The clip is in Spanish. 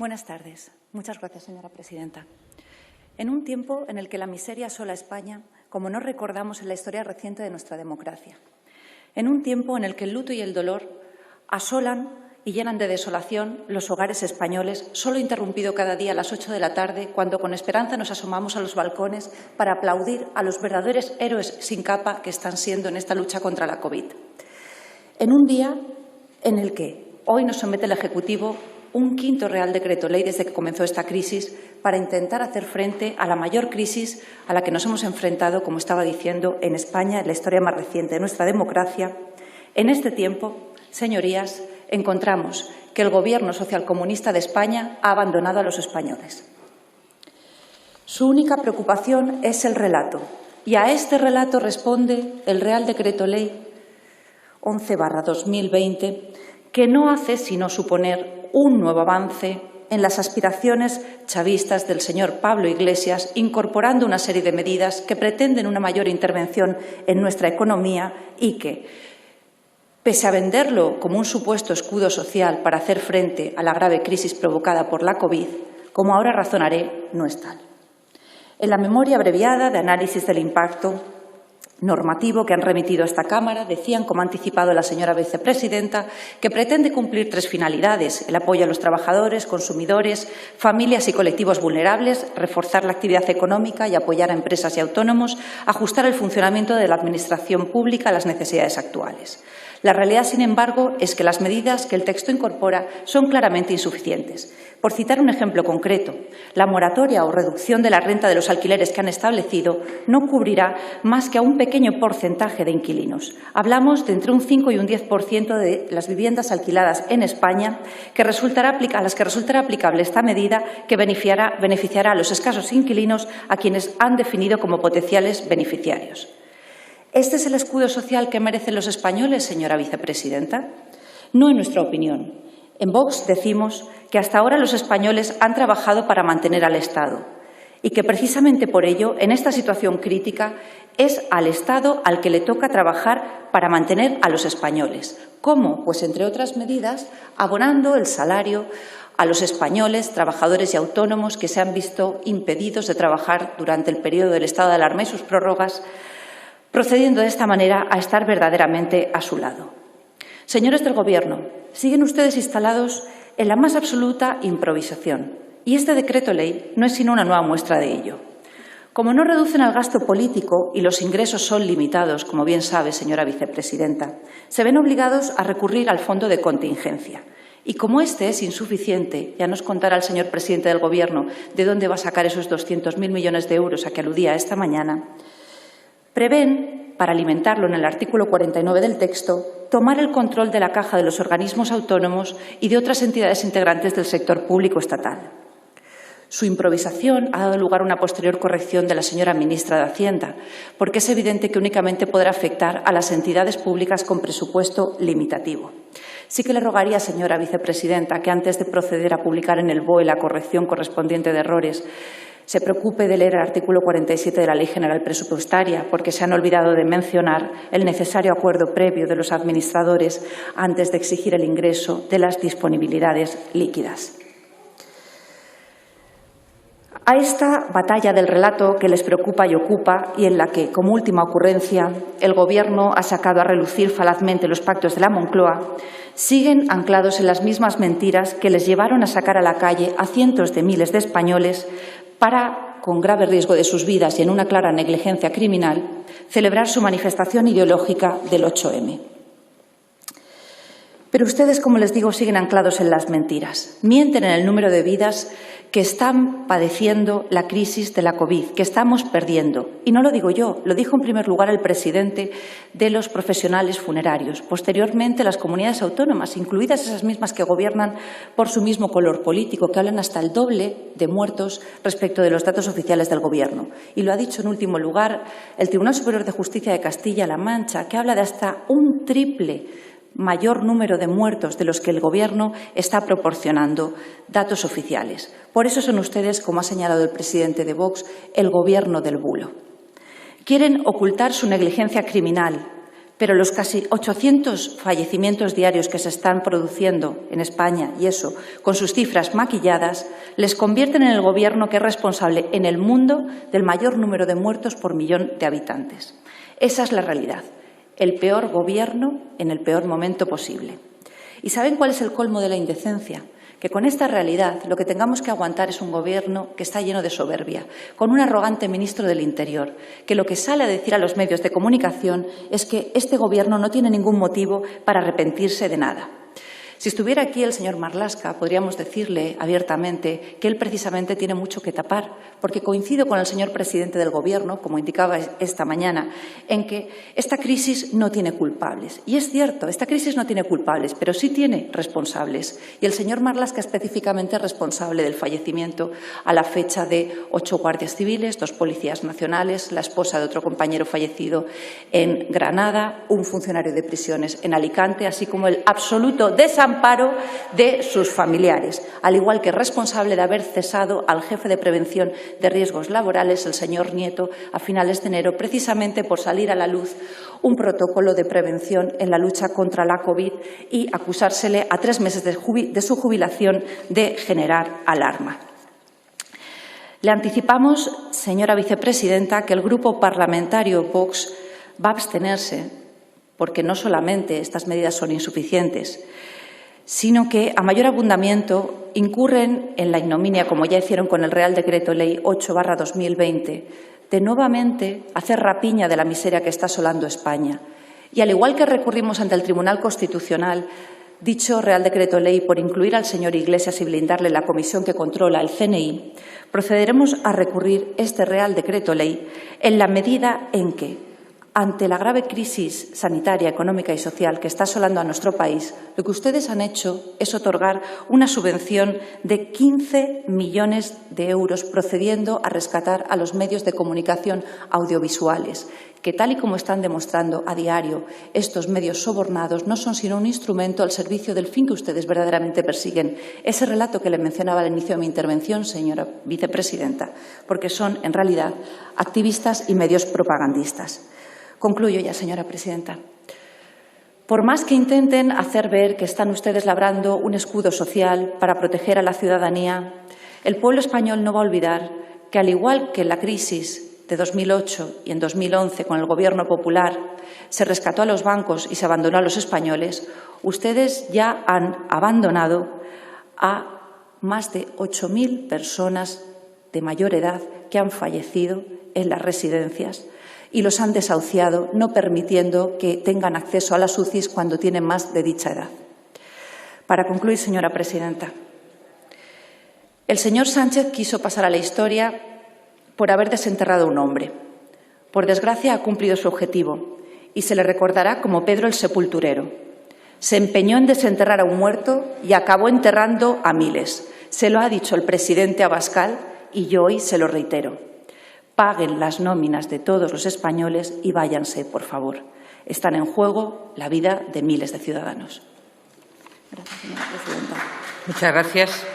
Buenas tardes. Muchas gracias, señora presidenta. En un tiempo en el que la miseria asola a España, como no recordamos en la historia reciente de nuestra democracia. En un tiempo en el que el luto y el dolor asolan y llenan de desolación los hogares españoles, solo interrumpido cada día a las 8 de la tarde, cuando con esperanza nos asomamos a los balcones para aplaudir a los verdaderos héroes sin capa que están siendo en esta lucha contra la COVID. En un día en el que hoy nos somete el Ejecutivo un quinto Real Decreto Ley desde que comenzó esta crisis para intentar hacer frente a la mayor crisis a la que nos hemos enfrentado, como estaba diciendo, en España, en la historia más reciente de nuestra democracia. En este tiempo, señorías, encontramos que el Gobierno socialcomunista de España ha abandonado a los españoles. Su única preocupación es el relato, y a este relato responde el Real Decreto Ley 11/2020, que no hace sino suponer un nuevo avance en las aspiraciones chavistas del señor Pablo Iglesias, incorporando una serie de medidas que pretenden una mayor intervención en nuestra economía y que, pese a venderlo como un supuesto escudo social para hacer frente a la grave crisis provocada por la COVID, como ahora razonaré, no es tal. En la memoria abreviada de análisis del impacto normativo que han remitido a esta Cámara, decían, como ha anticipado la señora vicepresidenta, que pretende cumplir tres finalidades: el apoyo a los trabajadores, consumidores, familias y colectivos vulnerables, reforzar la actividad económica y apoyar a empresas y autónomos, ajustar el funcionamiento de la Administración pública a las necesidades actuales. La realidad, sin embargo, es que las medidas que el texto incorpora son claramente insuficientes. Por citar un ejemplo concreto, la moratoria o reducción de la renta de los alquileres que han establecido no cubrirá más que a un pequeño porcentaje de inquilinos. Hablamos de entre un 5 y un 10% de las viviendas alquiladas en España a las que resultará aplicable esta medida, que beneficiará a los escasos inquilinos a quienes han definido como potenciales beneficiarios. ¿Este es el escudo social que merecen los españoles, señora vicepresidenta? No, en nuestra opinión. En Vox decimos que hasta ahora los españoles han trabajado para mantener al Estado y que precisamente por ello, en esta situación crítica, es al Estado al que le toca trabajar para mantener a los españoles. ¿Cómo? Pues, entre otras medidas, abonando el salario a los españoles, trabajadores y autónomos que se han visto impedidos de trabajar durante el periodo del estado de alarma y sus prórrogas, procediendo de esta manera a estar verdaderamente a su lado. Señores del Gobierno, siguen ustedes instalados en la más absoluta improvisación, y este decreto ley no es sino una nueva muestra de ello. Como no reducen el gasto político y los ingresos son limitados, como bien sabe, señora vicepresidenta, se ven obligados a recurrir al fondo de contingencia. Y como este es insuficiente, ya nos contará el señor presidente del Gobierno de dónde va a sacar esos 200.000 millones de euros a que aludía esta mañana. Prevén, para alimentarlo en el artículo 49 del texto, tomar el control de la caja de los organismos autónomos y de otras entidades integrantes del sector público estatal. Su improvisación ha dado lugar a una posterior corrección de la señora ministra de Hacienda, porque es evidente que únicamente podrá afectar a las entidades públicas con presupuesto limitativo. Sí que le rogaría, señora vicepresidenta, que antes de proceder a publicar en el BOE la corrección correspondiente de errores, se preocupe de leer el artículo 47 de la Ley General Presupuestaria, porque se han olvidado de mencionar el necesario acuerdo previo de los administradores antes de exigir el ingreso de las disponibilidades líquidas. A esta batalla del relato que les preocupa y ocupa, y en la que, como última ocurrencia, el Gobierno ha sacado a relucir falazmente los pactos de la Moncloa, siguen anclados en las mismas mentiras que les llevaron a sacar a la calle a cientos de miles de españoles para, con grave riesgo de sus vidas y en una clara negligencia criminal, celebrar su manifestación ideológica del 8M. Pero ustedes, como les digo, siguen anclados en las mentiras. Mienten en el número de vidas que están padeciendo la crisis de la COVID, que estamos perdiendo. Y no lo digo yo, lo dijo en primer lugar el presidente de los profesionales funerarios. Posteriormente, las comunidades autónomas, incluidas esas mismas que gobiernan por su mismo color político, que hablan hasta el doble de muertos respecto de los datos oficiales del Gobierno. Y lo ha dicho en último lugar el Tribunal Superior de Justicia de Castilla-La Mancha, que habla de hasta un triple mayor número de muertos de los que el Gobierno está proporcionando datos oficiales. Por eso son ustedes, como ha señalado el presidente de Vox, el Gobierno del bulo. Quieren ocultar su negligencia criminal, pero los casi 800 fallecimientos diarios que se están produciendo en España, y eso con sus cifras maquilladas, les convierten en el Gobierno que es responsable en el mundo del mayor número de muertos por millón de habitantes. Esa es la realidad. El peor Gobierno en el peor momento posible. ¿Y saben cuál es el colmo de la indecencia? Que con esta realidad lo que tengamos que aguantar es un Gobierno que está lleno de soberbia, con un arrogante ministro del Interior, que lo que sale a decir a los medios de comunicación es que este Gobierno no tiene ningún motivo para arrepentirse de nada. Si estuviera aquí el señor Marlaska, podríamos decirle abiertamente que él precisamente tiene mucho que tapar, porque coincido con el señor presidente del Gobierno, como indicaba esta mañana, en que esta crisis no tiene culpables. Y es cierto, esta crisis no tiene culpables, pero sí tiene responsables. Y el señor Marlaska específicamente es responsable del fallecimiento a la fecha de 8 guardias civiles, 2 policías nacionales, la esposa de otro compañero fallecido en Granada, un funcionario de prisiones en Alicante, así como el absoluto desamparo de sus familiares, al igual que responsable de haber cesado al jefe de prevención de riesgos laborales, el señor Nieto, a finales de enero, precisamente por salir a la luz un protocolo de prevención en la lucha contra la COVID y acusársele a 3 meses de su jubilación de generar alarma. Le anticipamos, señora vicepresidenta, que el Grupo Parlamentario Vox va a abstenerse, porque no solamente estas medidas son insuficientes, sino que, a mayor abundamiento, incurren en la ignominia, como ya hicieron con el Real Decreto Ley 8/2020, de nuevamente hacer rapiña de la miseria que está asolando España. Y al igual que recurrimos ante el Tribunal Constitucional dicho Real Decreto Ley por incluir al señor Iglesias y blindarle la comisión que controla el CNI, procederemos a recurrir este Real Decreto Ley en la medida en que, ante la grave crisis sanitaria, económica y social que está asolando a nuestro país, lo que ustedes han hecho es otorgar una subvención de 15 millones de euros procediendo a rescatar a los medios de comunicación audiovisuales, que tal y como están demostrando a diario, estos medios sobornados no son sino un instrumento al servicio del fin que ustedes verdaderamente persiguen. Ese relato que le mencionaba al inicio de mi intervención, señora vicepresidenta, porque son, en realidad, activistas y medios propagandistas. Concluyo ya, señora presidenta. Por más que intenten hacer ver que están ustedes labrando un escudo social para proteger a la ciudadanía, el pueblo español no va a olvidar que, al igual que en la crisis de 2008 y en 2011 con el Gobierno popular se rescató a los bancos y se abandonó a los españoles, ustedes ya han abandonado a más de 8.000 personas de mayor edad que han fallecido en las residencias y los han desahuciado, no permitiendo que tengan acceso a las UCIs cuando tienen más de dicha edad. Para concluir, señora presidenta, el señor Sánchez quiso pasar a la historia por haber desenterrado a un hombre. Por desgracia, ha cumplido su objetivo y se le recordará como Pedro el Sepulturero. Se empeñó en desenterrar a un muerto y acabó enterrando a miles. Se lo ha dicho el presidente Abascal y yo hoy se lo reitero. Paguen las nóminas de todos los españoles y váyanse, por favor. Están en juego la vida de miles de ciudadanos. Gracias, señora presidenta. Muchas gracias.